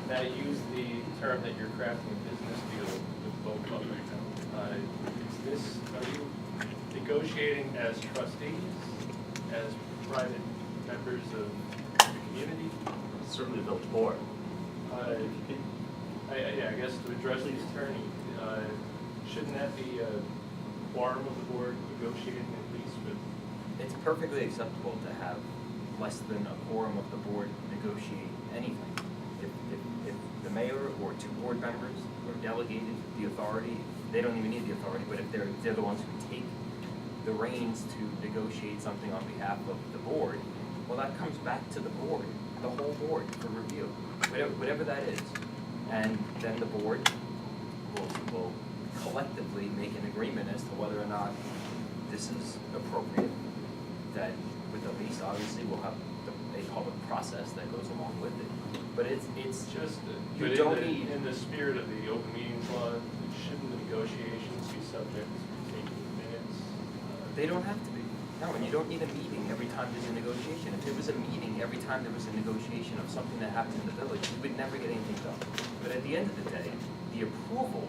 That use the term that you're crafting a business deal with both club right now. Are you negotiating as trustees, as private members of the community? Certainly the village board. I guess to address the attorney, shouldn't that be a quorum of the board negotiating at least with? It's perfectly acceptable to have less than a quorum of the board negotiate anything. If the mayor or two board members are delegated the authority, they don't even need the authority, but if they're the ones who take the reins to negotiate something on behalf of the board, well, that comes back to the board, the whole board for review, whatever that is. And then the board will collectively make an agreement as to whether or not this is appropriate. Then with the lease, obviously, we'll have a public process that goes along with it. But it's Just, you but don't need. in the spirit of the open meetings law, shouldn't the negotiations be subject to taking minutes? They don't have to be. No, and you don't need a meeting every time there's a negotiation. If there was a meeting every time there was a negotiation of something that happened in the village, you would never get anything done. But at the end of the day, the approval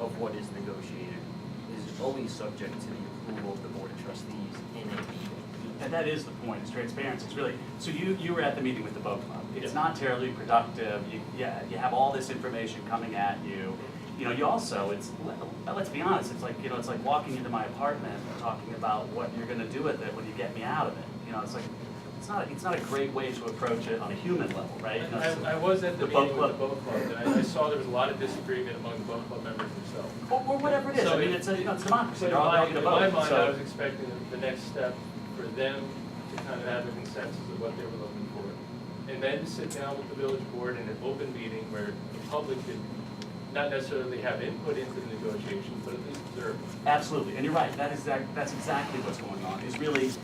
of what is negotiated is always subject to the approval of the Board of Trustees in a meeting. And that is the point, is transparency. It's really, so you were at the meeting with the boat club. It's not terribly productive. You have all this information coming at you. You know, you also, let's be honest, it's like walking into my apartment and talking about what you're gonna do with it when you get me out of it. You know, it's like, it's not a great way to approach it on a human level, right? You know, I was at the the boat meeting with the boat club, and I saw there was a lot of disagreement among the boat club members themselves. or whatever it is. So I mean, it's democracy. But They're all going to in my vote. mind, So- I was expecting the next step for them to kind of have a consensus of what they were looking for. And then sit down with the village board in an open meeting where the public could not necessarily have input into the negotiations, but at least observe. Absolutely, and you're right. That's exactly what's going on. Is really